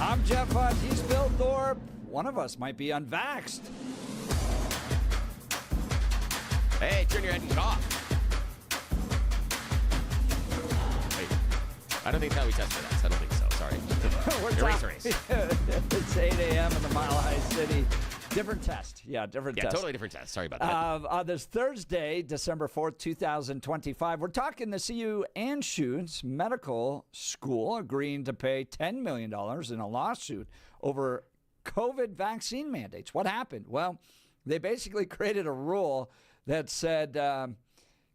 I'm Jeff Hunt. He's Bill Thorpe. One of us might be unvaxxed. Hey, turn your head and cough. Wait, I don't think that's how we test for that. I don't think so. Sorry. We're Erase, erase. It's 8 a.m. in the Mile High City. Different test. Yeah, different test. Yeah, totally different test. Sorry about that. On this Thursday, December 4th, 2025, we're talking the CU Anschutz Medical School agreeing to pay $10 million in a lawsuit over COVID vaccine mandates. What happened? Well, they basically created a rule that said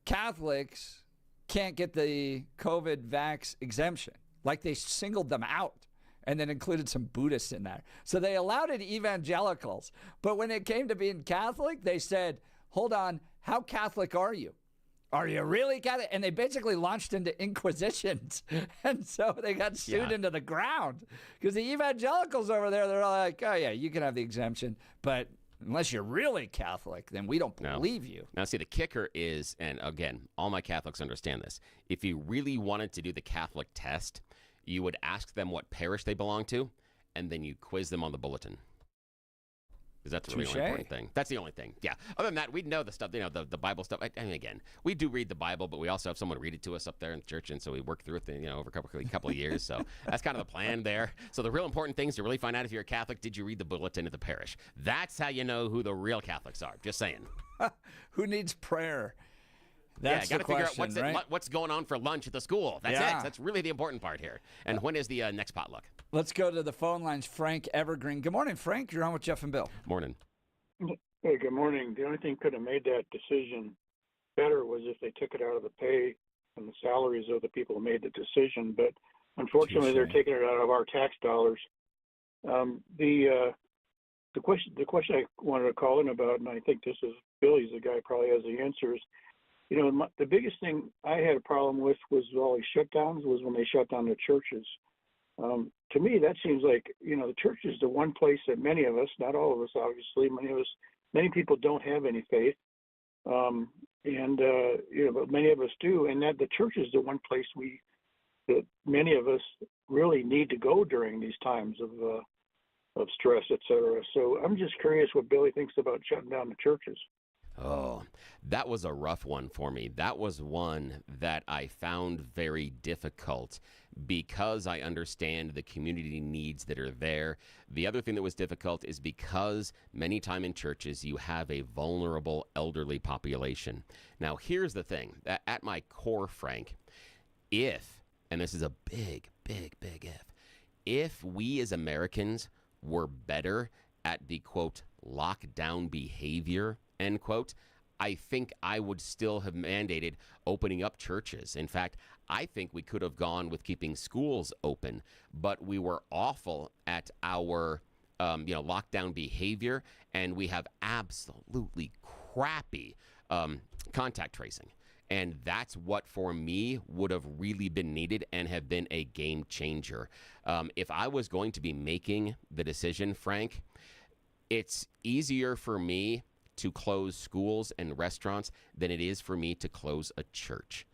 Catholics can't get the COVID vax exemption. Like they singled them out and then included some Buddhists in there. So they allowed it evangelicals. But when it came to being Catholic, they said, hold on, how Catholic are you? Are you really Catholic? And they basically launched into inquisitions. And so they got sued into the ground. Because the evangelicals over there, they're like, oh, yeah, you can have the exemption. But unless you're really Catholic, then we don't believe you. Now, see, the kicker is, and again, all my Catholics understand this, if you really wanted to do the Catholic test, you would ask them what parish they belong to, and then you quiz them on the bulletin. Because that's the really only important thing. That's the only thing. Yeah. Other than that, we know the stuff, the Bible stuff. I mean, again, we do read the Bible, but we also have someone read it to us up there in the church, and so we work through it, over a couple of years. So that's kind of the plan there. So the real important thing is to really find out if you're a Catholic, did you read the bulletin at the parish? That's how you know who the real Catholics are. Just saying. Who needs prayer? That's got to figure out right? what's going on for lunch at the school. That's it. That's really the important part here. And when is the next potluck? Let's go to the phone lines. Frank Evergreen. Good morning, Frank. You're on with Jeff and Bill. Morning. Hey, good morning. The only thing could have made that decision better was if they took it out of the pay and the salaries of the people who made the decision. But unfortunately, they're taking it out of our tax dollars. The question I wanted to call in about, and I think this is Billy's the guy who probably has the answers. The biggest thing I had a problem with was all these shutdowns was when they shut down the churches. To me, that seems like, the church is the one place that many of us, not all of us, obviously, many people don't have any faith. But many of us do. And that the church is the one place that many of us really need to go during these times of stress, et cetera. So I'm just curious what Billy thinks about shutting down the churches. Oh, that was a rough one for me. That was one that I found very difficult because I understand the community needs that are there. The other thing that was difficult is because many times in churches you have a vulnerable elderly population. Now, here's the thing. At my core, Frank, and this is a big, big, big if we as Americans were better at the, quote, lockdown behavior, end quote, I think I would still have mandated opening up churches. In fact, I think we could have gone with keeping schools open, but we were awful at our lockdown behavior, and we have absolutely crappy contact tracing. And that's what, for me, would have really been needed and have been a game changer. If I was going to be making the decision, Frank, it's easier for me to close schools and restaurants than it is for me to close a church.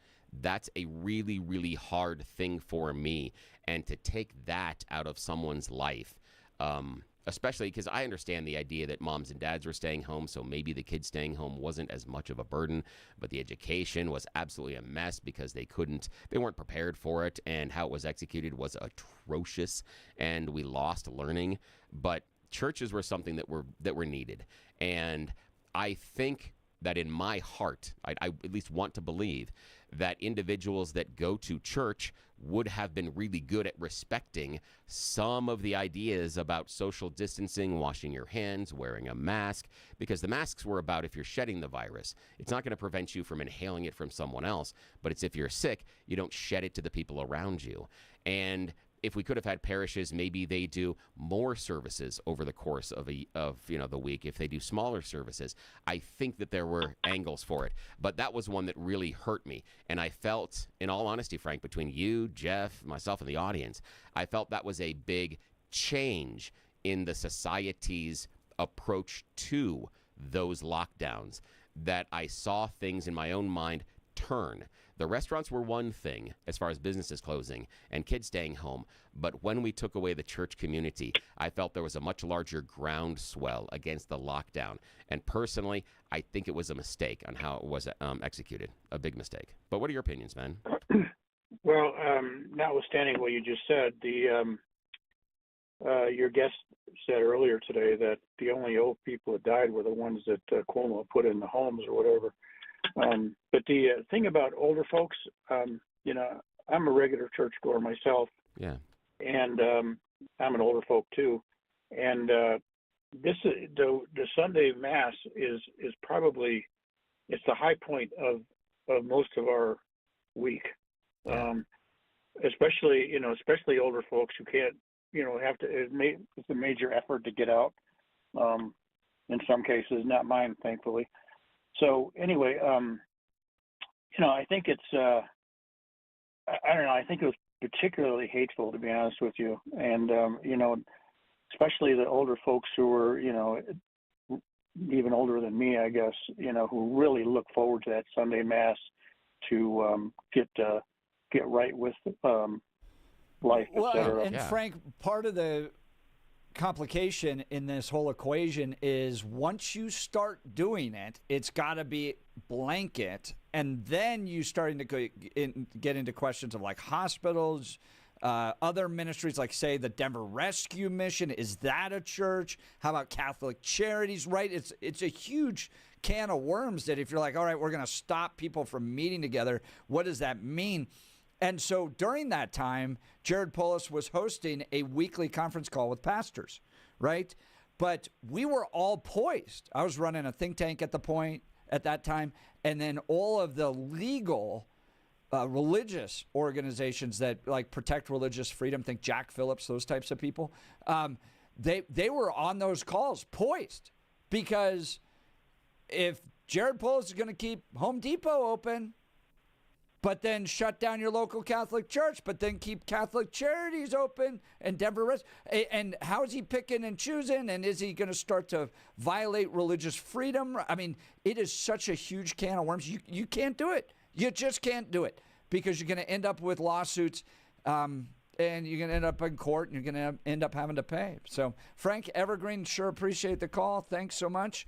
That's a really, really hard thing for me. And to take that out of someone's life, especially because I understand the idea that moms and dads were staying home, so maybe the kids staying home wasn't as much of a burden, but the education was absolutely a mess because they weren't prepared for it, and how it was executed was atrocious, and we lost learning. But churches were something that were needed. And I think that in my heart, I at least want to believe that individuals that go to church would have been really good at respecting some of the ideas about social distancing, washing your hands, wearing a mask, because the masks were about if you're shedding the virus. It's not going to prevent you from inhaling it from someone else, but it's if you're sick, you don't shed it to the people around you. And if we could have had parishes, maybe they do more services over the course of the week. If they do smaller services, I think that there were angles for it. But that was one that really hurt me. And I felt, in all honesty, Frank, between you, Jeff, myself, and the audience, I felt that was a big change in the society's approach to those lockdowns, that I saw things in my own mind turn, The restaurants were one thing as far as businesses closing and kids staying home. But when we took away the church community, I felt there was a much larger groundswell against the lockdown. And personally, I think it was a mistake on how it was executed, a big mistake. But what are your opinions, man? Well, notwithstanding what you just said, your guest said earlier today that the only old people that died were the ones that Cuomo put in the homes or whatever. But the thing about older folks, you know, I'm a regular churchgoer myself. Yeah. And I'm an older folk too. And this the Sunday Mass is probably, it's the high point of most of our week. Especially older folks who can't, you know, it's a major effort to get out. In some cases, not mine, thankfully. So anyway, you know, I think it's, I don't know, I think it was particularly hateful, to be honest with you. And, you know, especially the older folks who were, you know, even older than me, I guess, you know, who really look forward to that Sunday Mass to get right with life, et cetera. And Frank, part of the complication in this whole equation is once you start doing it, it's got to be blanket, and then you starting to get into questions of like hospitals, other ministries, like say the Denver Rescue Mission. Is that a church? How about Catholic Charities? Right? It's a huge can of worms that if you're like, all right, we're going to stop people from meeting together, what does that mean? And so during that time, Jared Polis was hosting a weekly conference call with pastors, right? But we were all poised. I was running a think tank at that time, and then all of the legal religious organizations that like protect religious freedom, think Jack Phillips, those types of people, they were on those calls poised, because if Jared Polis is going to keep Home Depot open, but then shut down your local Catholic church, but then keep Catholic Charities open and Denver and how is he picking and choosing? And is he going to start to violate religious freedom? I mean, it is such a huge can of worms. You can't do it. You just can't do it, because you're going to end up with lawsuits, and you're going to end up in court, and you're going to end up having to pay. So, Frank Evergreen, sure appreciate the call. Thanks so much.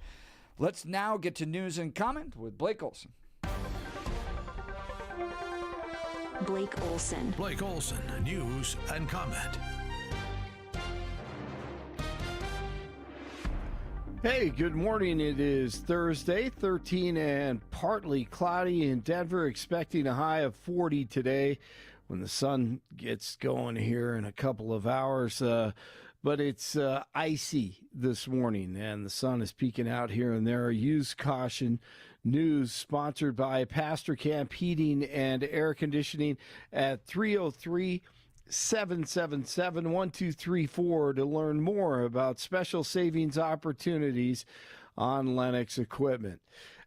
Let's now get to news and comment with Blake Olson. Blake Olson. Blake Olson, news and comment. Hey, good morning. It is Thursday, 13 and partly cloudy in Denver, expecting a high of 40 today when the sun gets going here in a couple of hours. But it's icy this morning, and the sun is peeking out here and there. Use caution. News sponsored by Pastor Camp Heating and Air Conditioning at 303-777-1234 to learn more about special savings opportunities on Lennox equipment.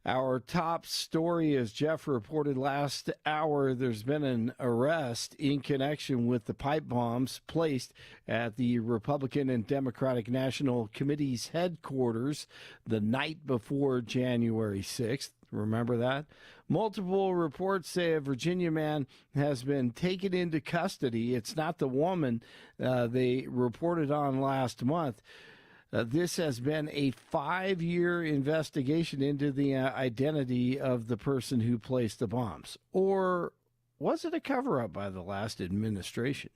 Our top story, as Jeff reported last hour, there's been an arrest in connection with the pipe bombs placed at the Republican and Democratic National Committee's headquarters the night before January 6th. Remember that? Multiple reports say a Virginia man has been taken into custody. It's not the woman they reported on last month. This has been a 5-year investigation into the identity of the person who placed the bombs. Or was it a cover-up by the last administration?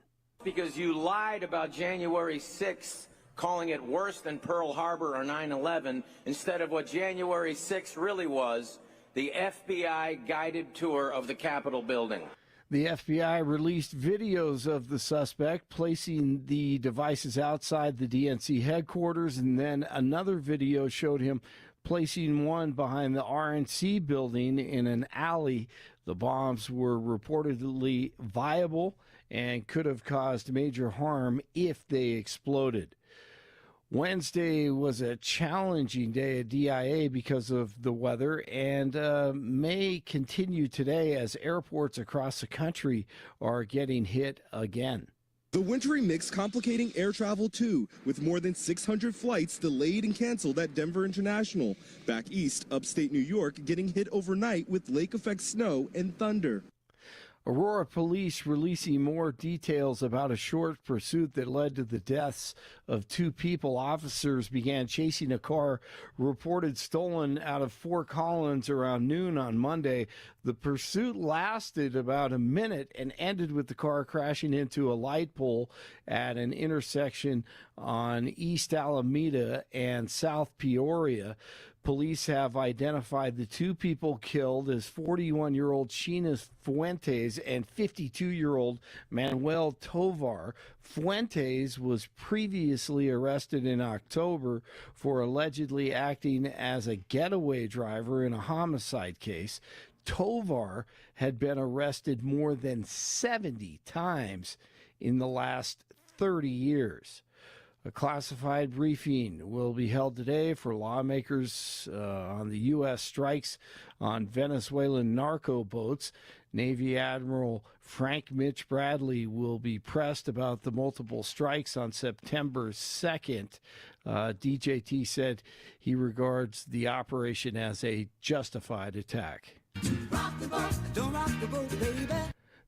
Because you lied about January 6th, calling it worse than Pearl Harbor or 9/11, instead of what January 6th really was, the FBI guided tour of the Capitol building. The FBI released videos of the suspect placing the devices outside the DNC headquarters, and then another video showed him placing one behind the RNC building in an alley. The bombs were reportedly viable and could have caused major harm if they exploded. Wednesday was a challenging day at DIA because of the weather, and may continue today as airports across the country are getting hit again. The wintry mix complicating air travel too, with more than 600 flights delayed and canceled at Denver International. Back east, upstate New York getting hit overnight with lake effect snow and thunder. Aurora police releasing more details about a short pursuit that led to the deaths of 2 people. Officers began chasing a car reported stolen out of Fort Collins around noon on Monday. The pursuit lasted about a minute and ended with the car crashing into a light pole at an intersection on East Alameda and South Peoria. Police have identified the 2 people killed as 41-year-old Sheena Fuentes and 52-year-old Manuel Tovar. Fuentes was previously arrested in October for allegedly acting as a getaway driver in a homicide case. Tovar had been arrested more than 70 times in the last 30 years. A classified briefing will be held today for lawmakers on the U.S. strikes on Venezuelan narco boats. Navy Admiral Frank Mitch Bradley will be pressed about the multiple strikes on September 2nd. DJT said he regards the operation as a justified attack. Rock the boat, don't rock the boat, baby.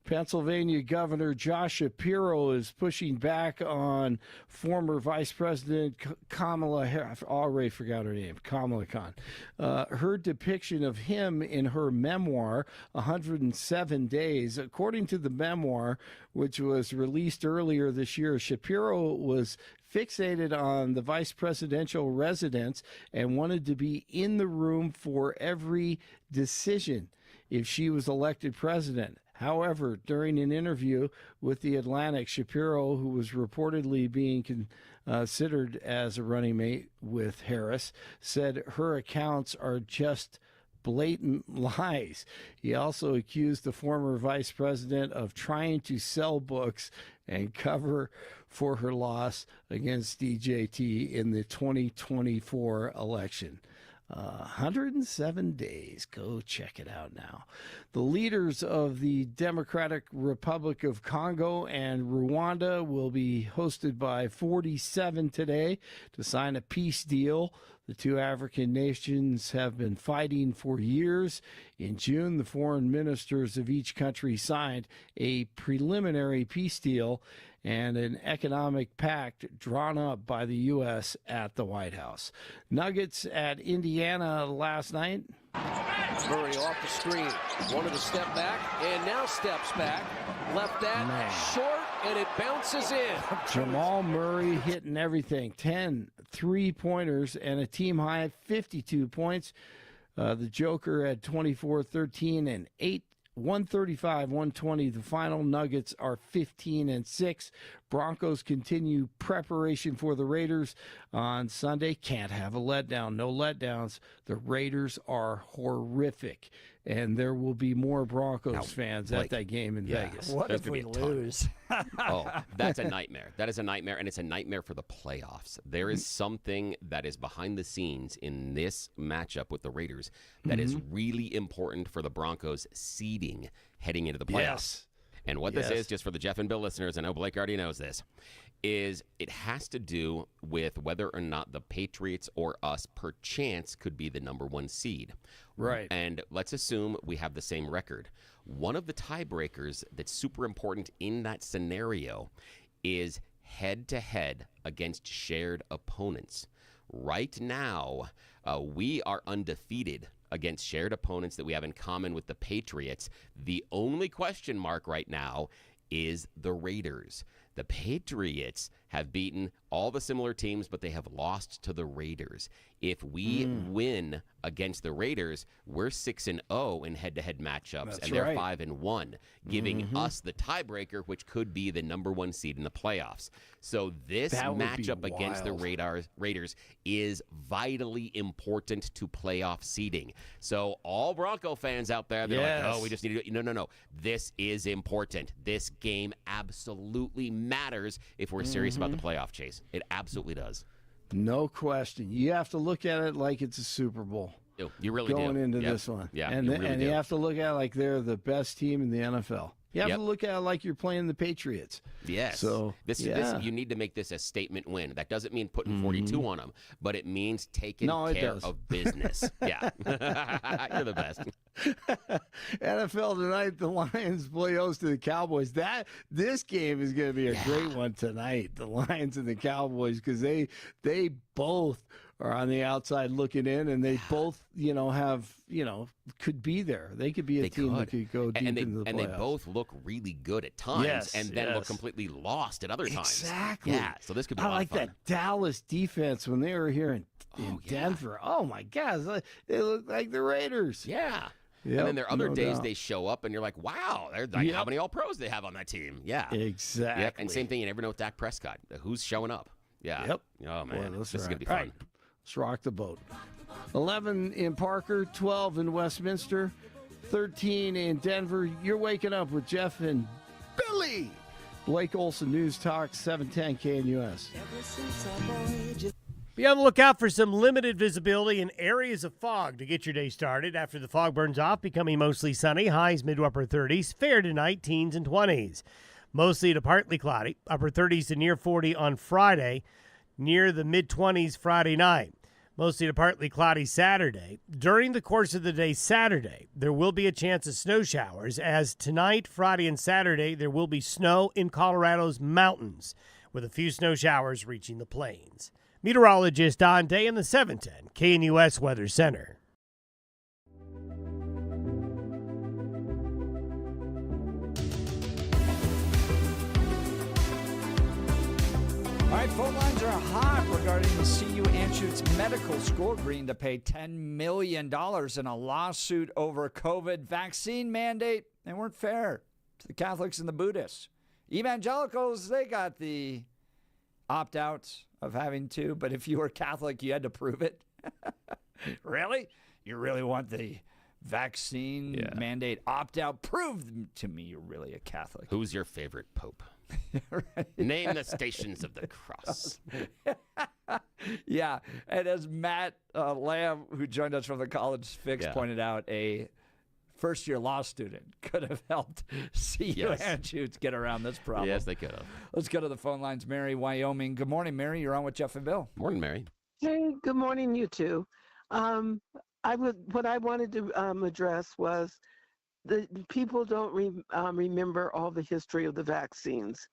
Pennsylvania Governor Josh Shapiro is pushing back on former Vice President Kamala Harris. I already forgot her name, Kamala Khan. Her depiction of him in her memoir, 107 Days. According to the memoir, which was released earlier this year, Shapiro was fixated on the vice presidential residence and wanted to be in the room for every decision if she was elected president. However, during an interview with The Atlantic, Shapiro, who was reportedly being considered as a running mate with Harris, said her accounts are just blatant lies. He also accused the former vice president of trying to sell books and cover for her loss against DJT in the 2024 election. 107 days. Go check it out now. The leaders of the Democratic Republic of Congo and Rwanda will be hosted by 47 today to sign a peace deal. The 2 African nations have been fighting for years. In June, the foreign ministers of each country signed a preliminary peace deal and an economic pact drawn up by the U.S. at the White House. Nuggets at Indiana last night. Murray off the screen. Wanted to step back and now steps back. Left that short and it bounces in. Jamal Murray hitting everything. 10 3-pointers and a team high 52 points. The Joker had 24, 13, and 8. 135-120. The final. Nuggets are 15-6. Broncos continue preparation for the Raiders on Sunday. Can't have a letdown. No letdowns. The Raiders are horrific. And there will be more Broncos fans at that game in Vegas. What if we lose? Oh, that's a nightmare. That is a nightmare, and it's a nightmare for the playoffs. There is something that is behind the scenes in this matchup with the Raiders that is really important for the Broncos' seeding heading into the playoffs. Yes. And what this is, just for the Jeff and Bill listeners, I know Blake already knows this, is it has to do with whether or not the Patriots or us, per chance, could be the number 1 seed. Right. And let's assume we have the same record. One of the tiebreakers that's super important in that scenario is head-to-head against shared opponents. Right now, we are undefeated against shared opponents that we have in common with the Patriots. The only question mark right now is the Raiders. The Patriots have beaten all the similar teams, but they have lost to the Raiders. If we win against the Raiders, we're 6-0 in head-to-head matchups, and they're 5-1, giving us the tiebreaker, which could be the number 1 seed in the playoffs. So this matchup against the Raiders is vitally important to playoff seeding. So all Bronco fans out there, they're like, oh, we just need to do it. No. This is important. This game absolutely matters if we're serious about the playoff chase. It absolutely does. No question. You have to look at it like it's a Super Bowl. You really going into this one. Yeah, and you have to look at it like they're the best team in the NFL. You have to look at it like you're playing the Patriots. Yes. So this you need to make this a statement win. That doesn't mean putting 42 on them, but it means taking care of business. Yeah. You're the best. NFL tonight, the Lions play host to the Cowboys. This game is going to be a great one tonight. The Lions and the Cowboys, because they both are on the outside looking in, and they both, have, could be there. They could be a team that could go deep into the playoffs. And they both look really good at times, and then look completely lost at other times. Exactly. Yeah. So this could be a lot of fun. That Dallas defense when they were here in Denver. Oh my gosh, they look like the Raiders. Yeah. Yep, and then there are other days doubt. they show up and you're like, wow, how many All-Pros they have on that team. Yeah. Exactly. Yep. And same thing, you never know with Dak Prescott. Who's showing up? Yeah. Yep. Oh, man. Boy, this is going to be fun. All right. Let's rock the boat. 11 in Parker, 12 in Westminster, 13 in Denver. You're waking up with Jeff and Billy. Blake Olson, News Talk, 710 KNUS. Be on the lookout for some limited visibility and areas of fog to get your day started. After the fog burns off, becoming mostly sunny, highs mid to upper 30s. Fair tonight, teens and 20s. Mostly to partly cloudy, upper 30s to near 40 on Friday, near the mid-20s Friday night. Mostly to partly cloudy Saturday. During the course of the day Saturday, there will be a chance of snow showers, as tonight, Friday, and Saturday, there will be snow in Colorado's mountains, with a few snow showers reaching the plains. Meteorologist Don Day in the 710 KNUS Weather Center. All right, phone lines are hot regarding the CU Anschutz Medical School agreeing to pay $10 million in a lawsuit over COVID vaccine mandate. They weren't fair to the Catholics and the Buddhists. Evangelicals, they got the opt-out of having to, but if you were Catholic, you had to prove it. Really? You really want the vaccine mandate opt-out? Prove to me you're really a Catholic. Who's your favorite pope? Name the Stations of the Cross. Yeah, and as Matt Lamb, who joined us from the College Fix, pointed out, a first-year law student could have helped CU Anschutz get around this problem. Yes, they could have. Let's go to the phone lines. Mary, Wyoming. Good morning, Mary. You're on with Jeff and Bill. Morning, Mary. Hey, good morning, you two. What I wanted to address was the people don't remember all the history of the vaccines.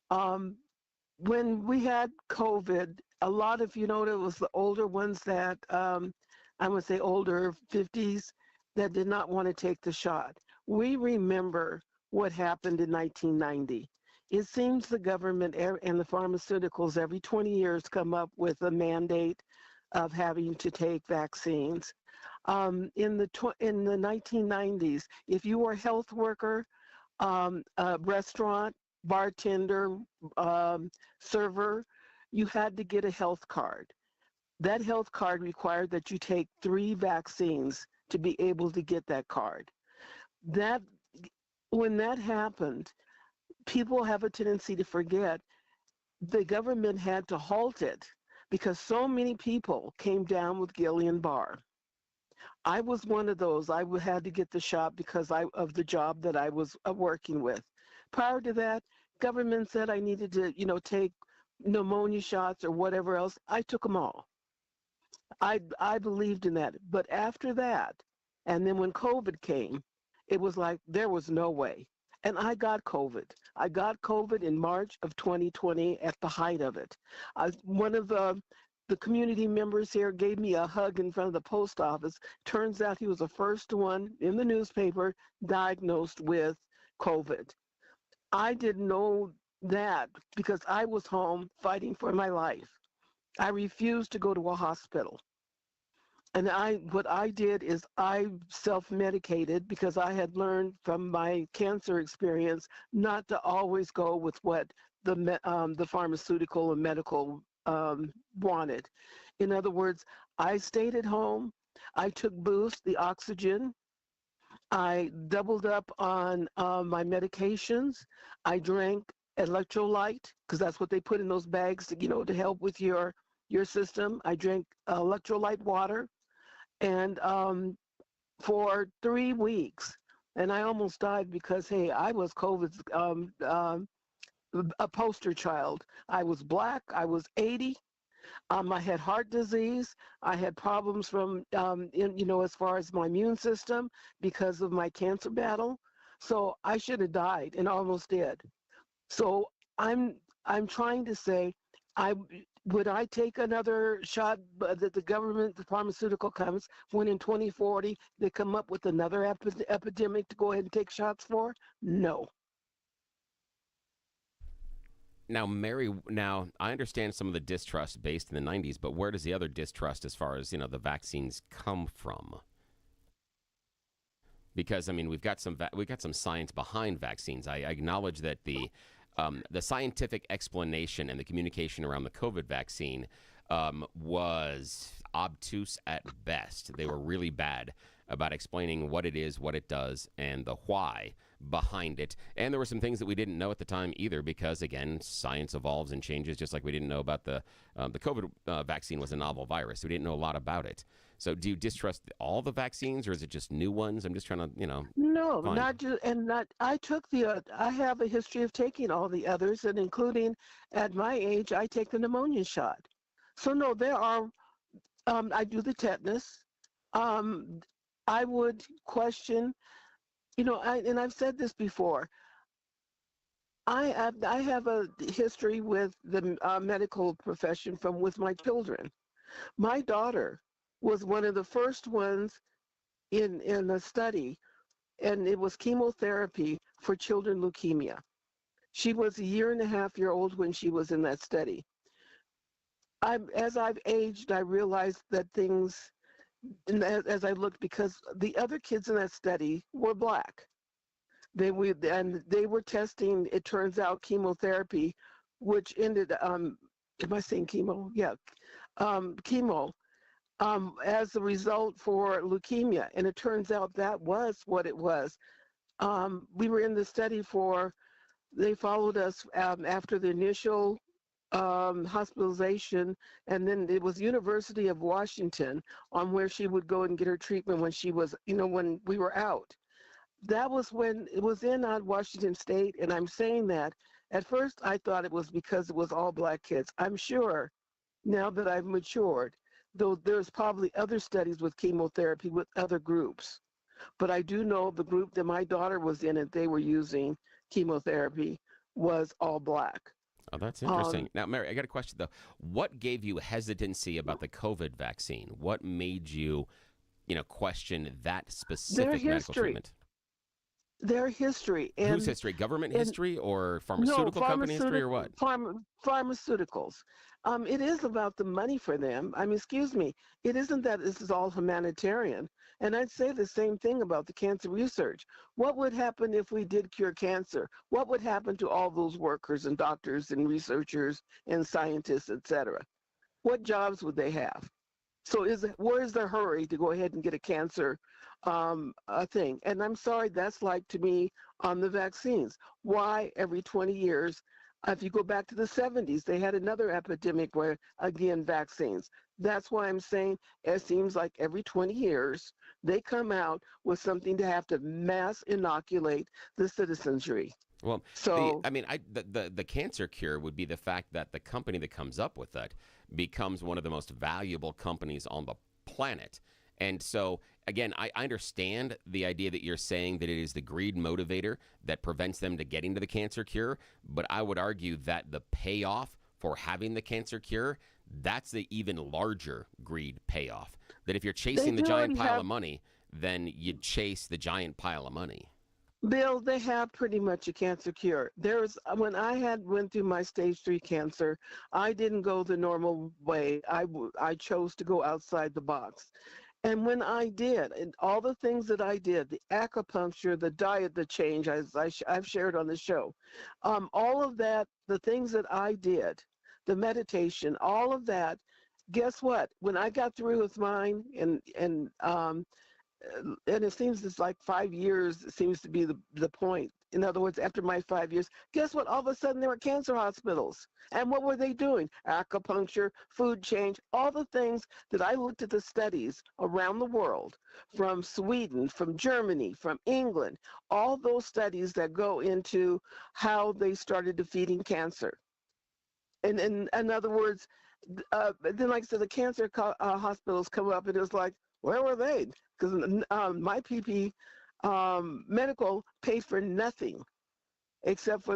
When we had COVID, a lot of, it was the older ones that, I would say older 50s, that did not want to take the shot. We remember what happened in 1990. It seems the government and the pharmaceuticals every 20 years come up with a mandate of having to take vaccines. In the 1990s, if you were a health worker, a restaurant, bartender, server, you had to get a health card. That health card required that you take 3 vaccines to be able to get that card. When that happened, people have a tendency to forget the government had to halt it because so many people came down with Guillain-Barré. I was one of those. I had to get the shot because of the job that I was working with. Prior to that, government said I needed to, take pneumonia shots or whatever else. I took them all. I believed in that. But after that, and then when COVID came, it was like there was no way. And I got COVID. I got COVID in March of 2020 at the height of it. One of the community members here gave me a hug in front of the post office. Turns out he was the first one in the newspaper diagnosed with COVID. I didn't know that because I was home fighting for my life. I refused to go to a hospital. And what I did is I self-medicated because I had learned from my cancer experience not to always go with what the pharmaceutical and medical wanted. In other words, I stayed at home. I took Boost, the oxygen. I doubled up on my medications. I drank electrolyte because that's what they put in those bags to help with your system. I drank electrolyte water. And for 3 weeks, and I almost died because, hey, I was COVID's a poster child. I was black. I was 80. I had heart disease. I had problems from, as far as my immune system because of my cancer battle. So I should have died and almost did. So I'm trying to say, would I take another shot that the government, the pharmaceutical comes, when in 2040 they come up with another epidemic to go ahead and take shots for? No. Now, Mary, I understand some of the distrust based in the 90s, but where does the other distrust as far as, the vaccines come from? Because, I mean, we've got some science behind vaccines. I acknowledge that the scientific explanation and the communication around the COVID vaccine was obtuse at best. They were really bad about explaining what it is, what it does, and the why behind it. And there were some things that we didn't know at the time either, because again, science evolves and changes, just like we didn't know about the COVID vaccine was a novel virus. We didn't know a lot about it. So do you distrust all the vaccines, or is it just new ones? I'm just trying to, No, not just, and not, I have a history of taking all the others, and including at my age, I take the pneumonia shot. So no, there are, I do the tetanus. I would question, and I've said this before, I have a history with the medical profession with my children. My daughter was one of the first ones in a study, and it was chemotherapy for children leukemia. She was 1.5 years old when she was in that study. As I've aged, I realized that things, and as I looked, because the other kids in that study were black. They were testing, it turns out, chemotherapy, which ended, am I saying chemo? Yeah, chemo, as a result for leukemia. And it turns out that was what it was. We were in the study they followed us after the initial hospitalization, and then it was University of Washington on where she would go and get her treatment when she was, when we were out. That was when it was in Washington State, and I'm saying that at first I thought it was because it was all black kids. I'm sure now that I've matured, though there's probably other studies with chemotherapy with other groups. But I do know the group that my daughter was in and they were using chemotherapy was all black. Oh, that's interesting. Now, Mary, I got a question, though. What gave you hesitancy about the COVID vaccine? What made you, question that specific medical treatment? Their history. And, whose history? Government history or pharmaceutical company history or what? Pharmaceuticals. It is about the money for them. I mean, excuse me. It isn't that this is all humanitarian. And I'd say the same thing about the cancer research. What would happen if we did cure cancer? What would happen to all those workers and doctors and researchers and scientists, et cetera? What jobs would they have? So where is the hurry to go ahead and get a cancer thing? And I'm sorry, that's like to me on the vaccines. Why every 20 years? If you go back to the 70s, they had another epidemic where, again, vaccines. That's why I'm saying it seems like every 20 years, they come out with something to have to mass inoculate the citizenry. Well, so the cancer cure would be the fact that the company that comes up with that becomes one of the most valuable companies on the planet. And so, again, I understand the idea that you're saying that it is the greed motivator that prevents them to getting to the cancer cure, but I would argue that the payoff for having the cancer cure, that's the even larger greed payoff. That if you're chasing the giant pile of money, then you chase the giant pile of money. Bill, they have pretty much a cancer cure. When I went through my stage 3 cancer, I didn't go the normal way. I chose to go outside the box. And when I did, and all the things that I did, the acupuncture, the diet, the change, as I've shared on the show, all of that, the things that I did, the meditation, all of that, guess what? When I got through with mine and and it seems it's like 5 years seems to be the point. In other words, after my 5 years, guess what? All of a sudden there were cancer hospitals. And what were they doing? Acupuncture, food change, all the things that I looked at the studies around the world, from Sweden, from Germany, from England, all those studies that go into how they started defeating cancer. And in other words, then like I said, the cancer hospitals come up and it's like, where were they? Because my PP medical paid for nothing except for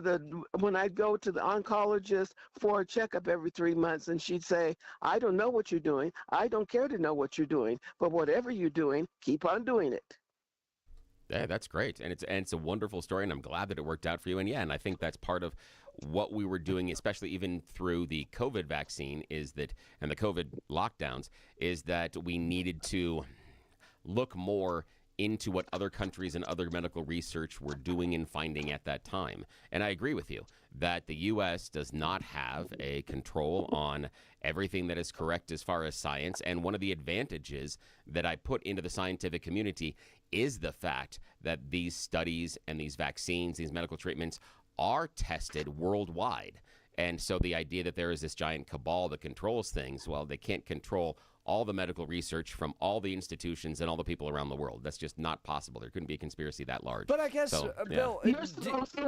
when I'd go to the oncologist for a checkup every 3 months, and she'd say, I don't know what you're doing. I don't care to know what you're doing, but whatever you're doing, keep on doing it. Yeah, that's great. And it's a wonderful story, and I'm glad that it worked out for you. And yeah, and I think that's part of what we were doing, especially even through the COVID vaccine, and the COVID lockdowns, is that we needed to look more into what other countries and other medical research were doing and finding at that time. And I agree with you that the U.S. does not have a control on everything that is correct as far as science. And one of the advantages that I put into the scientific community is the fact that these studies and these vaccines, these medical treatments are tested worldwide. And so the idea that there is this giant cabal that controls things, well, they can't control all the medical research from all the institutions and all the people around the world. That's just not possible. There couldn't be a conspiracy that large. But I guess, Bill...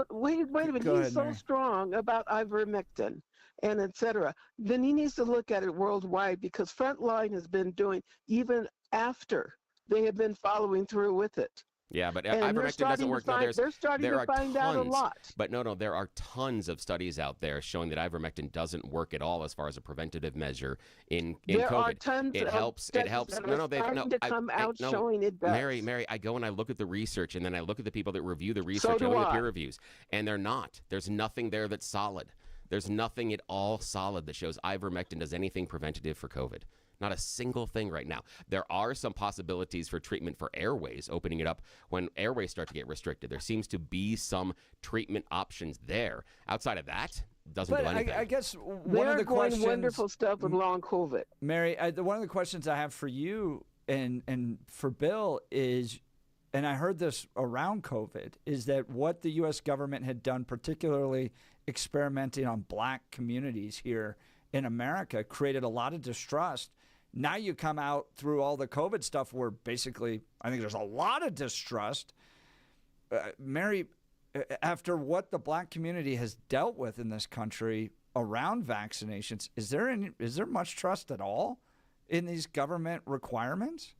Wait a minute. He's so strong about ivermectin and et cetera. Then he needs to look at it worldwide, because Frontline has been doing, even after they have been following through with it. Yeah, but ivermectin doesn't work. They're starting to find out a lot. But no, there are tons of studies out there showing that ivermectin doesn't work at all as far as a preventative measure in COVID. There are tons it of helps. studies It helps. that No, are they've starting to come out showing it does. Mary, I go and I look at the research, and then I look at the people that review the research. I look at the peer reviews, and they're not. There's nothing there that's solid. There's nothing at all solid that shows ivermectin does anything preventative for COVID. Not a single thing right now. There are some possibilities for treatment for airways, opening it up when airways start to get restricted. There seems to be some treatment options there. Outside of that, doesn't do anything. I guess one of the questions... wonderful stuff with long COVID. Mary, one of the questions I have for you and for Bill is, and I heard this around COVID, is that what the U.S. government had done, particularly experimenting on black communities here in America, created a lot of distrust. Now you come out through all the COVID stuff where basically I think there's a lot of distrust. Mary, after what the black community has dealt with in this country around vaccinations, is there much trust at all in these government requirements?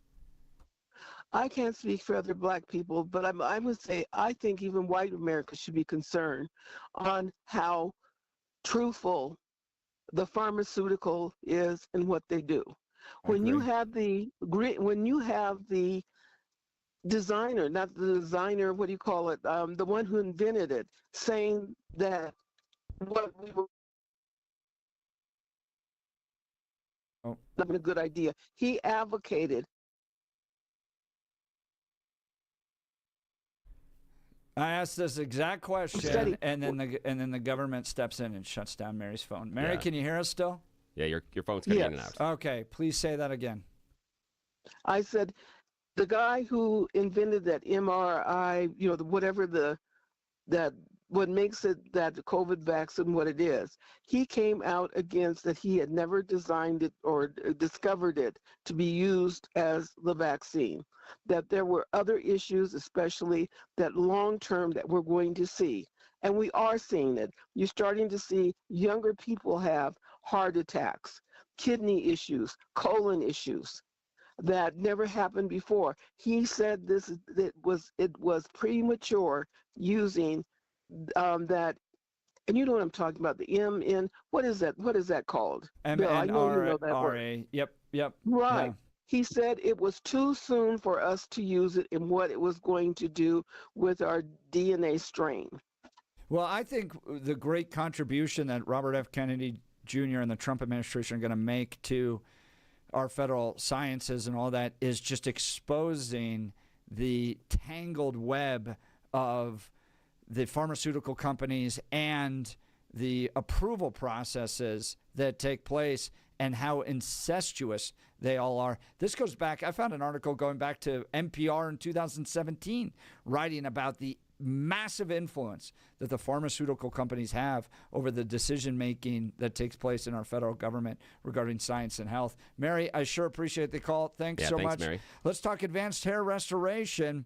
I can't speak for other black people, but I would say I think even white America should be concerned on how truthful the pharmaceutical is and what they do. When you have the designer, not the designer, what do you call it? The one who invented it, saying that what we were not a good idea. He advocated. I asked this exact question, and then the government steps in and shuts down Mary's phone. Mary, can you hear us still? Yeah, your phone's cutting in and out. Okay, please say that again. I said, the guy who invented that MRI, what makes it that the COVID vaccine what it is, he came out against that. He had never designed it or discovered it to be used as the vaccine, that there were other issues, especially that long-term that we're going to see. And we are seeing it. You're starting to see younger people have heart attacks, kidney issues, colon issues that never happened before. He said it was premature using that, and you know what I'm talking about, the MN, what is that called? MNRA. I know you know that word. Yep. Right. Yeah. He said it was too soon for us to use it and what it was going to do with our DNA strain. Well, I think the great contribution that Robert F. Kennedy Jr. and the Trump administration are going to make to our federal sciences and all that is just exposing the tangled web of the pharmaceutical companies and the approval processes that take place, and how incestuous they all are. This goes back, I found an article going back to NPR in 2017 writing about the massive influence that the pharmaceutical companies have over the decision making that takes place in our federal government regarding science and health. Mary, I sure appreciate the call. Thanks so much. Mary. Let's talk advanced hair restoration.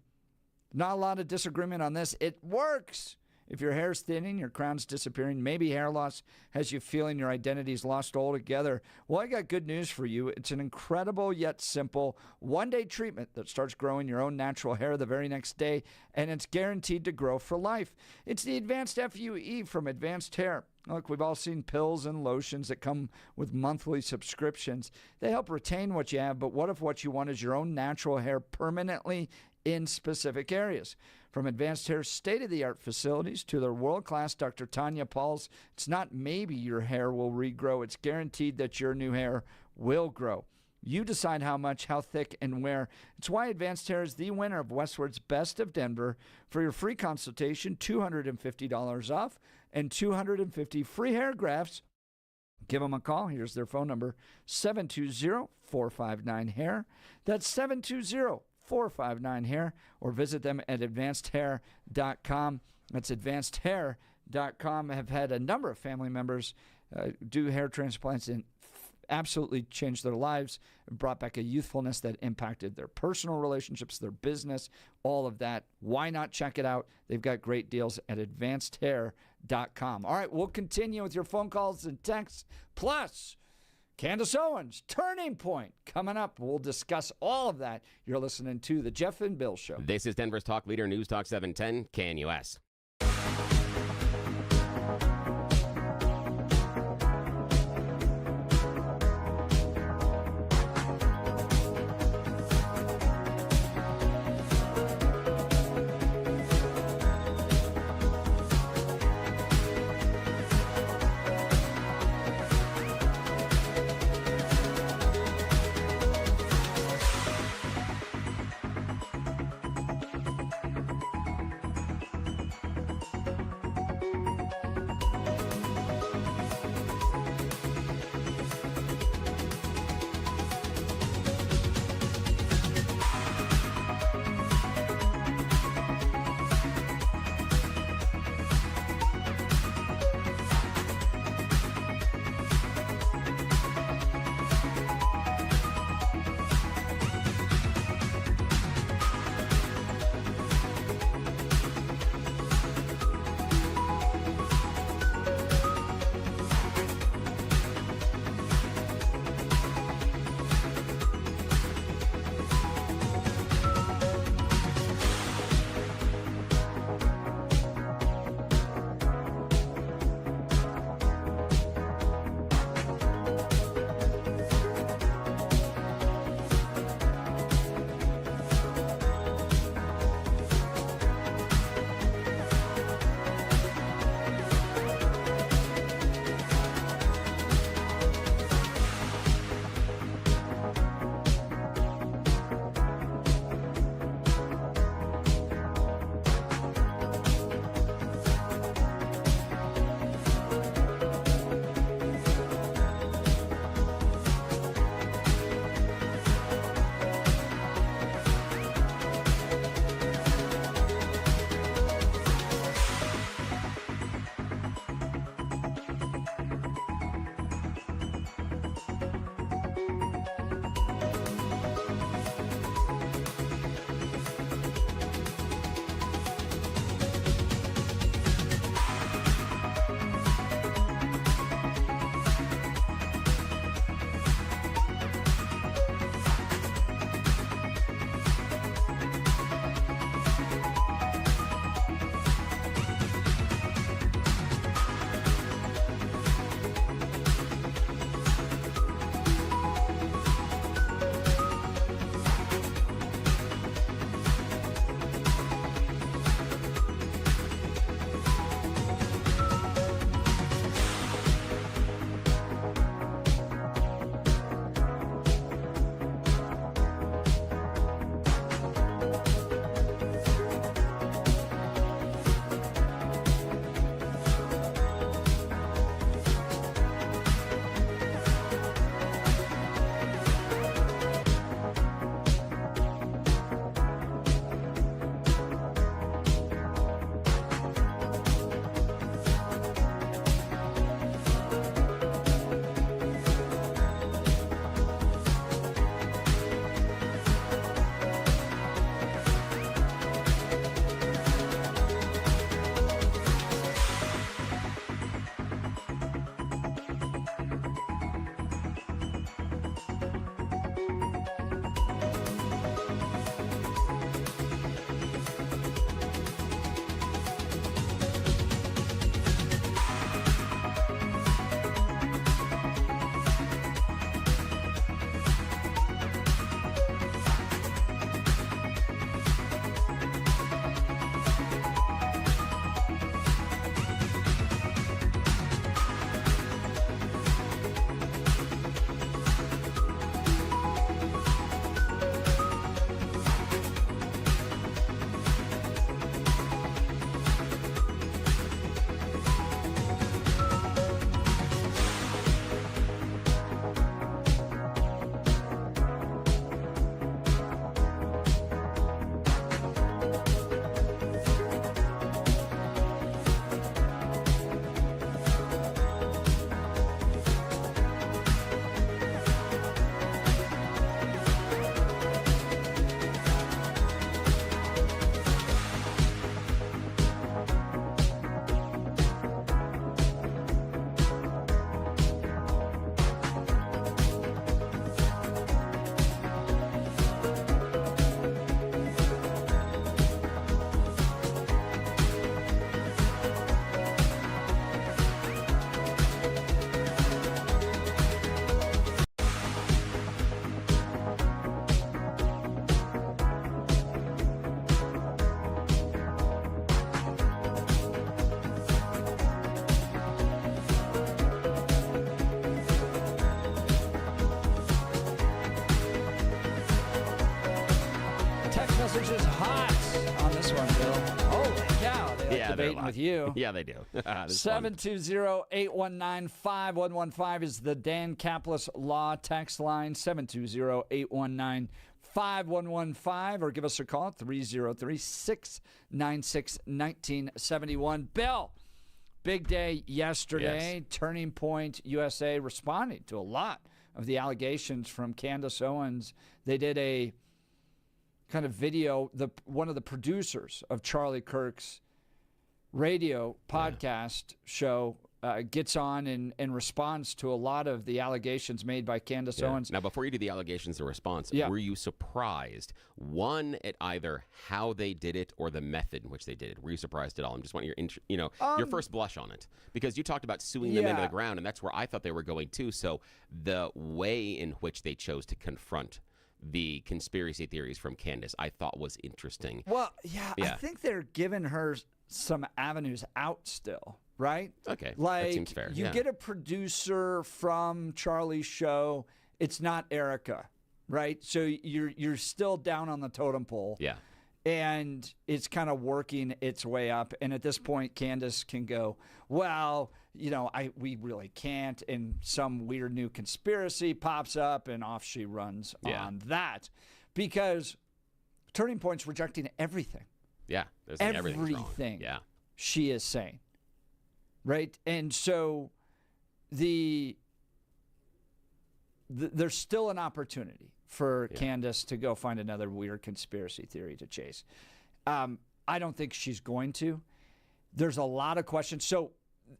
Not a lot of disagreement on this. It works. If your hair's thinning, your crown's disappearing, maybe hair loss has you feeling your identity's lost altogether. Well, I got good news for you. It's an incredible yet simple one-day treatment that starts growing your own natural hair the very next day, and it's guaranteed to grow for life. It's the Advanced FUE from Advanced Hair. Look, we've all seen pills and lotions that come with monthly subscriptions. They help retain what you have, but what if what you want is your own natural hair permanently in specific areas? From Advanced Hair's state-of-the-art facilities to their world-class Dr. Tanya Pauls, it's not maybe your hair will regrow. It's guaranteed that your new hair will grow. You decide how much, how thick, and where. It's why Advanced Hair is the winner of Westward's Best of Denver. For your free consultation, $250 off and 250 free hair grafts. Give them a call. Here's their phone number, 720-459-HAIR. That's 720-459-HAIR, or visit them at advancedhair.com. That's advancedhair.com. Have had a number of family members do hair transplants and absolutely changed their lives, brought back a youthfulness that impacted their personal relationships, their business, all of that. Why not check it out? They've got great deals at advancedhair.com. All right, we'll continue with your phone calls and texts. Plus, Candace Owens, Turning Point, coming up. We'll discuss all of that. You're listening to The Jeff and Bill Show. This is Denver's Talk Leader, News Talk 710, KNUS. Orange is hot on this one, Bill. Holy cow. They like debating with you. Yeah, they do. 720-819-5115 is the Dan Caplis Law text line. 720-819-5115, or give us a call at 303-696-1971. Bill, big day yesterday. Yes. Turning Point USA responding to a lot of the allegations from Candace Owens. They did a kind of video. One of the producers of Charlie Kirk's radio podcast show gets on and responds to a lot of the allegations made by Candace Owens. Now, before you do the allegations and response, Yeah. were you surprised, one, at either how they did it or the method in which they did it? Were you surprised at all? I'm just wanting your, your first blush on it. Because you talked about suing them into the ground, and that's where I thought they were going too. So the way in which they chose to confront the conspiracy theories from Candace, I thought was interesting. Well, I think they're giving her some avenues out still, right? Okay, like, that seems fair. You get a producer from Charlie's show. It's not Erica, right? So you're still down on the totem pole. Yeah. And it's kind of working its way up. And at this point, Candace can go, well, we really can't. And some weird new conspiracy pops up, and off she runs on that. Because Turning Point's rejecting everything. Yeah, there's like everything wrong. She is saying, right? And so there's still an opportunity for Candace to go find another weird conspiracy theory to chase. I don't think she's going to. There's a lot of questions. So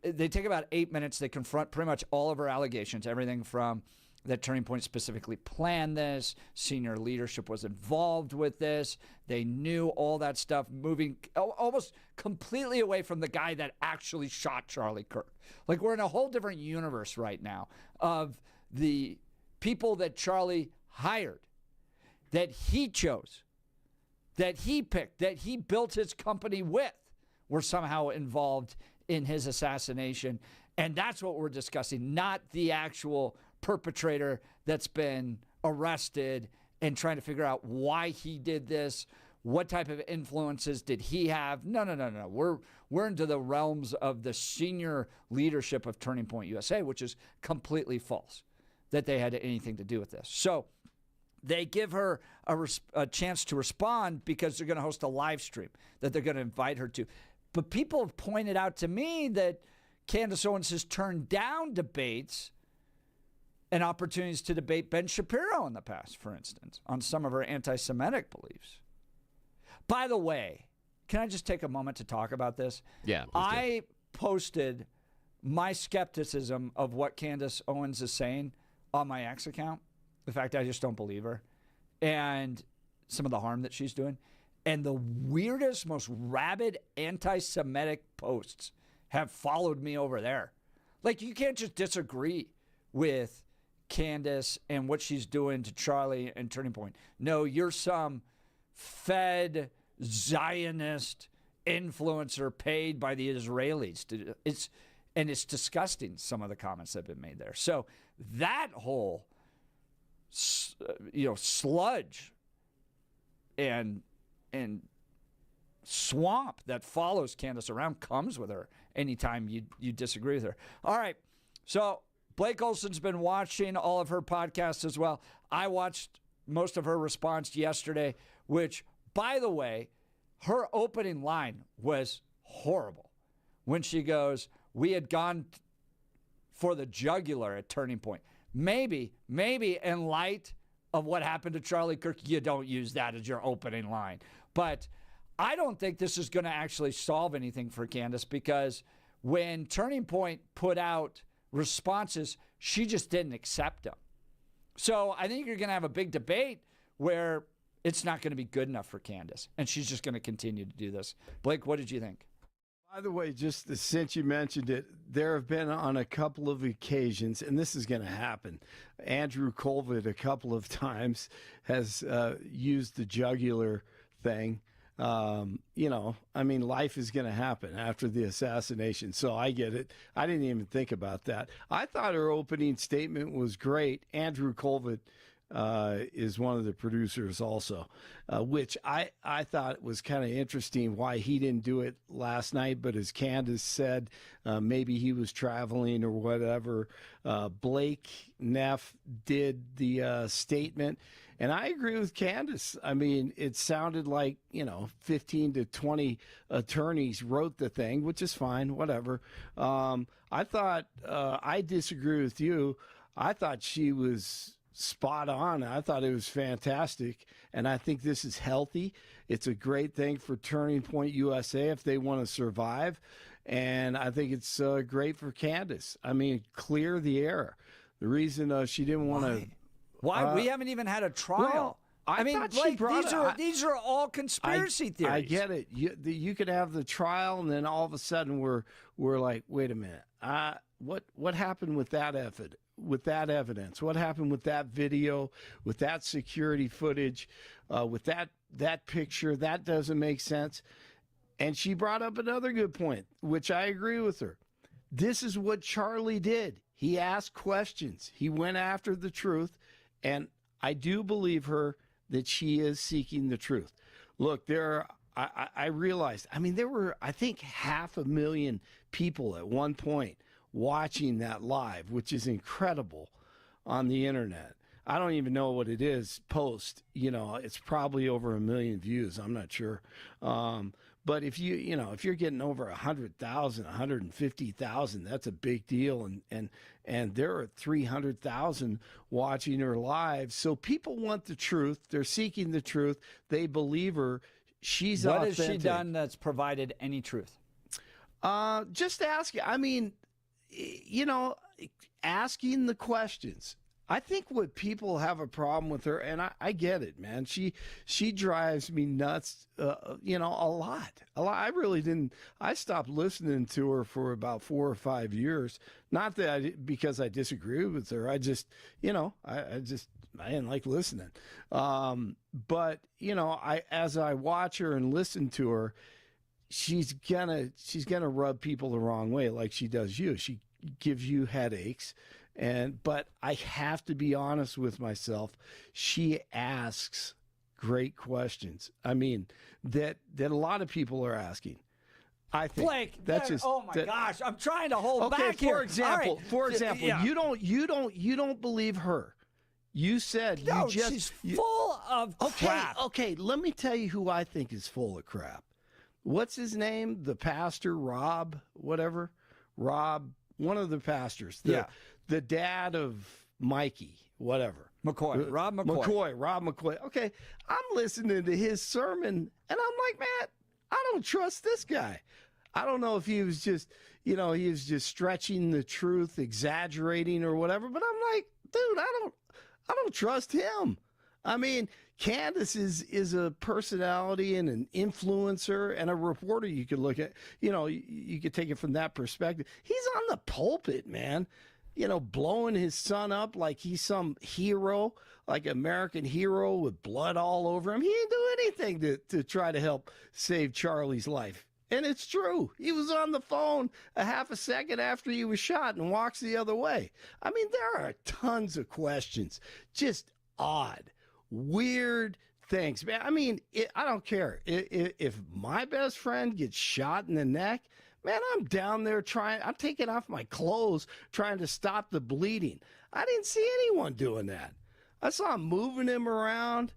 they take about 8 minutes. They confront pretty much all of her allegations, everything from that Turning Point specifically planned this, senior leadership was involved with this, they knew all that stuff, moving almost completely away from the guy that actually shot Charlie Kirk. Like, we're in a whole different universe right now of the people that Charlie hired, that he chose, that he picked, that he built his company with, were somehow involved in his assassination. And that's what we're discussing, not the actual perpetrator that's been arrested and trying to figure out why he did this, what type of influences did he have. No. We're into the realms of the senior leadership of Turning Point USA, which is completely false that they had anything to do with this. So they give her a chance to respond because they're going to host a live stream that they're going to invite her to. But people have pointed out to me that Candace Owens has turned down debates and opportunities to debate Ben Shapiro in the past, for instance, on some of her anti-Semitic beliefs. By the way, can I just take a moment to talk about this? Yeah. I posted my skepticism of what Candace Owens is saying on my X account. The fact I just don't believe her. And some of the harm that she's doing. And the weirdest, most rabid anti-Semitic posts have followed me over there. Like, you can't just disagree with Candace and what she's doing to Charlie and Turning Point. No, you're some fed Zionist influencer paid by the Israelis. It's disgusting, some of the comments that have been made there. So that whole sludge and swamp that follows Candace around comes with her anytime you disagree with her. All right, so Blake Olson's been watching all of her podcasts as well. I watched most of her response yesterday, which, by the way, her opening line was horrible when she goes, we had gone for the jugular at Turning Point. Maybe in light of what happened to Charlie Kirk, you don't use that as your opening line. But I don't think this is going to actually solve anything for Candace, because when Turning Point put out responses, she just didn't accept them. So I think you're going to have a big debate where it's not going to be good enough for Candace, and she's just going to continue to do this. Blake, what did you think? By the way, just since you mentioned it, there have been on a couple of occasions, and this is going to happen, Andrew Colvin a couple of times has used the jugular thing. Life is going to happen after the assassination, so I get it. I didn't even think about that. I thought her opening statement was great. Andrew Colvin is one of the producers also, which I thought was kind of interesting why he didn't do it last night. But as Candace said, maybe he was traveling or whatever. Blake Neff did the statement. And I agree with Candace. I mean, it sounded like, 15 to 20 attorneys wrote the thing, which is fine, whatever. I thought, I disagree with you. I thought she was spot on. I thought it was fantastic. And I think this is healthy. It's a great thing for Turning Point USA if they want to survive. And I think it's great for Candace. I mean, clear the air. The reason she didn't want to. Why? We haven't even had a trial. Well, I mean, Blake, these are all conspiracy theories. I get it. You could have the trial, and then all of a sudden we're like, wait a minute. What happened with that evidence? What happened with that video? With that security footage? With that picture? That doesn't make sense. And she brought up another good point, which I agree with her. This is what Charlie did. He asked questions. He went after the truth. And I do believe her that she is seeking the truth. Look, I realized, there were, I think, 500,000 people at one point watching that live, which is incredible on the internet. I don't even know what it is post. It's probably over 1 million views. I'm not sure. But if if you're getting over 100,000, 150,000, that's a big deal. And there are 300,000 watching her live. So people want the truth. They're seeking the truth. They believe her. She's authentic. What has she done that's provided any truth? Just asking. Asking the questions. I think what people have a problem with her, and I get it, man. She drives me nuts, a lot. I really didn't. I stopped listening to her for about 4 or 5 years. Not that because I disagree with her. I just, I didn't like listening. But as I watch her and listen to her, she's gonna rub people the wrong way, like she does you. She gives you headaches. But I have to be honest with myself. She asks great questions. That a lot of people are asking. I think Blake, that's just. Oh my gosh, I'm trying to hold back here. For example, yeah. you don't believe her. You said she's full of crap. Okay, let me tell you who I think is full of crap. What's his name? The pastor, Rob, whatever. Rob, one of the pastors. The dad of Mikey, whatever. McCoy, Rob McCoy. Okay, I'm listening to his sermon, and I'm like, man, I don't trust this guy. I don't know if he was just, he was just stretching the truth, exaggerating or whatever, but I'm like, dude, I don't trust him. Candace is a personality and an influencer and a reporter. You could look at, you could take it from that perspective. He's on the pulpit, man. Blowing his son up like he's some hero, like American hero with blood all over him. He didn't do anything to try to help save Charlie's life. And it's true. He was on the phone a half a second after he was shot and walks the other way. There are tons of questions, just odd, weird things, man. I don't care. If my best friend gets shot in the neck, man, I'm down there I'm taking off my clothes, trying to stop the bleeding. I didn't see anyone doing that. I saw him moving him around,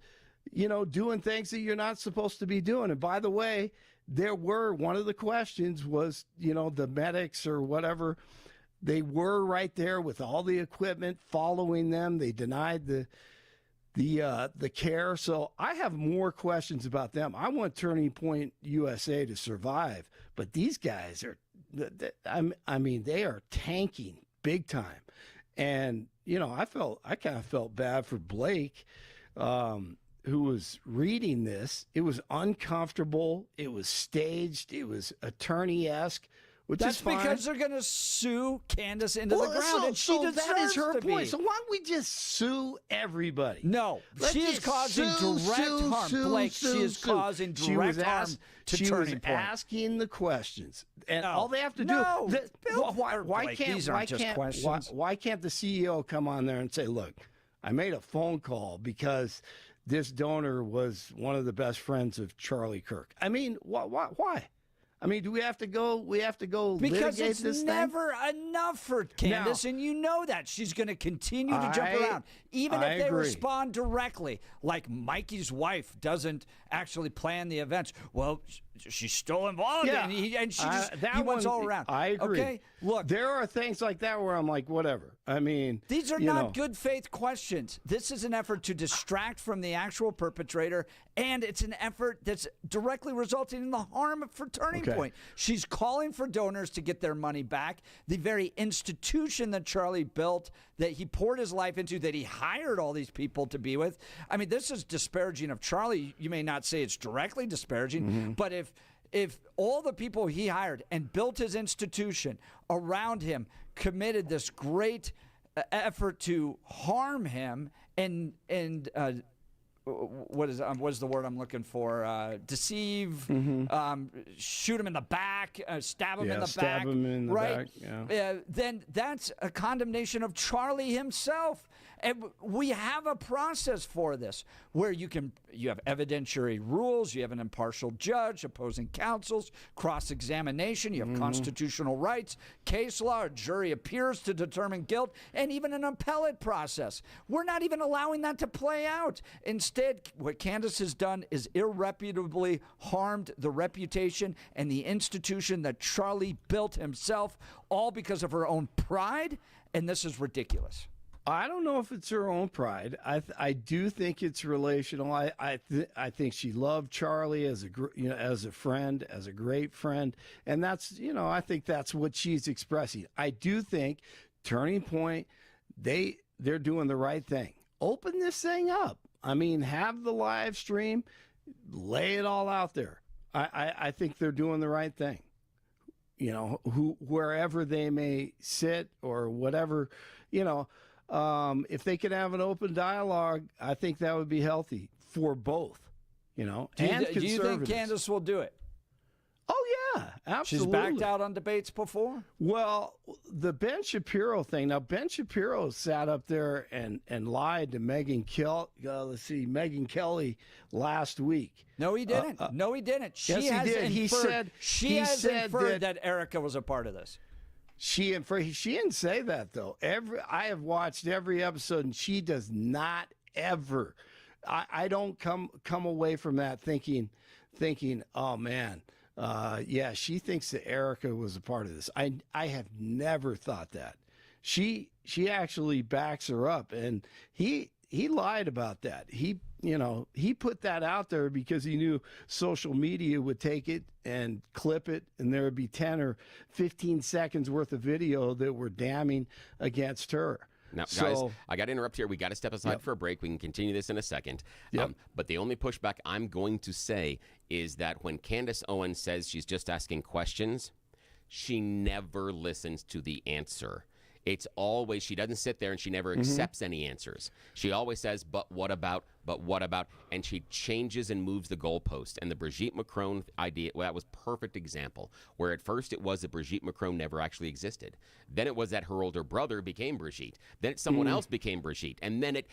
doing things that you're not supposed to be doing. And by the way, one of the questions was, the medics or whatever, they were right there with all the equipment following them. They denied the care. So I have more questions about them. I want Turning Point USA to survive, but these guys are, they are tanking big time. And, I kind of felt bad for Blake, who was reading this. It was uncomfortable. It was staged. It was attorney-esque. That's because they're going to sue Candace into the ground, and she deserves that is her to point. be. So why don't we just sue everybody? No, she is causing direct harm. Blake, she is causing direct harm to Turning Point. She was asking the questions, and all they have to do. Why can't the CEO come on there and say, "Look, I made a phone call because this donor was one of the best friends of Charlie Kirk. I mean, why? I mean, do we have to go? Because litigate it's this never enough for Candace, and you know that she's going to continue to jump around, even if they agree. respond directly. Like Mikey's wife doesn't actually plan the events. Well, she's still involved, and he wants all around. I agree. Okay, look, there are things like that where I'm like, whatever. I mean, these are not good faith questions. This is an effort to distract from the actual perpetrator, and it's an effort that's directly resulting in the harm for Turning Point. She's calling for donors to get their money back. The very institution that Charlie built, that he poured his life into, that he hired all these people to be with. I mean, this is disparaging of Charlie. You may not say it's directly disparaging, but if all the people he hired and built his institution around him committed this great effort to harm him and what is the word I'm looking for? Deceive, shoot him in the back, stab him in the back, right? Then that's a condemnation of Charlie himself. And we have a process for this where you have evidentiary rules, you have an impartial judge, opposing counsels, cross-examination, you have constitutional rights, case law, a jury appears to determine guilt, and even an appellate process. We're not even allowing that to play out. Instead, what Candace has done is irreparably harmed the reputation and the institution that Charlie built himself, all because of her own pride, and this is ridiculous. I don't know if it's her own pride. I do think it's relational. I think she loved Charlie as a friend, as a great friend, and that's I think that's what she's expressing. I do think Turning Point, they're doing the right thing. Open this thing up. I mean, have the live stream, lay it all out there. I think they're doing the right thing. Wherever they may sit or whatever, if they could have an open dialogue, I think that would be healthy for both, and conservatives. Do you think Candace will do it? Oh, yeah, absolutely. She's backed out on debates before? Well, the Ben Shapiro thing. Now, Ben Shapiro sat up there and lied to Megyn Kelly last week. No, he didn't. No, he didn't. Yes, he did. She has inferred that Erica was a part of this. She didn't say that, though. I have watched every episode, and she does not ever. I don't come away from that thinking, oh man, she thinks that Erica was a part of this. I have never thought that. She actually backs her up, and he lied about that. He put that out there because he knew social media would take it and clip it, and there would be 10 or 15 seconds worth of video that were damning against her. Now, guys, I got to interrupt here. We got to step aside for a break. We can continue this in a second. But the only pushback I'm going to say is that when Candace Owens says she's just asking questions, she never listens to the answer. It's always, she doesn't sit there and she never accepts any answers. She always says, but what about, and she changes and moves the goalpost. And the Brigitte Macron idea, that was perfect example, where at first it was that Brigitte Macron never actually existed. Then it was that her older brother became Brigitte. Then someone else became Brigitte. And then it,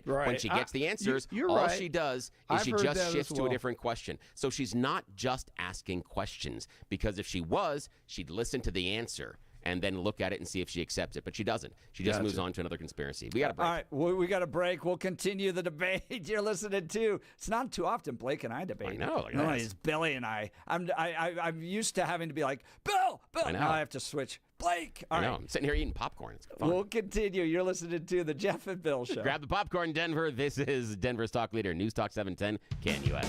right. when she gets the answers, all she does is she just shifts to a different question. So she's not just asking questions, because if she was, she'd listen to the answer and then look at it and see if she accepts it. But she doesn't. She just moves on to another conspiracy. We got a break. All right, we got a break. We'll continue the debate. You're listening to. It's not too often Blake and I debate. I know. No, it's Billy and I. I'm used to having to be like, Bill. I know. Now I have to switch. Blake. All right. I'm sitting here eating popcorn. It's fun. We'll continue. You're listening to the Jeff and Bill Show. Grab the popcorn, Denver. This is Denver's Talk Leader, News Talk 710, KNUS.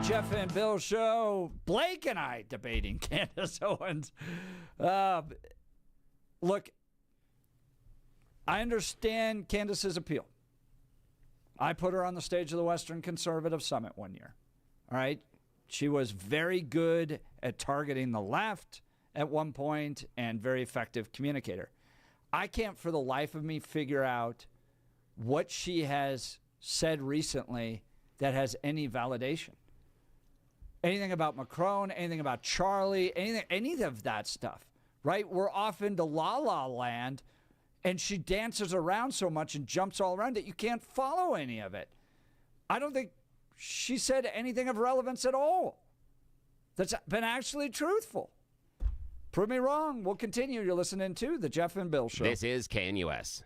Jeff and Bill Show. Blake and I debating Candace Owens. Look, I understand Candace's appeal. I put her on the stage of the Western Conservative Summit one year. All right? She was very good at targeting the left at one point and very effective communicator. I can't for the life of me figure out what she has said recently that has any validation. Anything about Macron, anything about Charlie, any of that stuff, right? We're off into la-la land, and she dances around so much and jumps all around that you can't follow any of it. I don't think she said anything of relevance at all that's been actually truthful. Prove me wrong. We'll continue. You're listening to The Jeff and Bill Show. This is KNUS.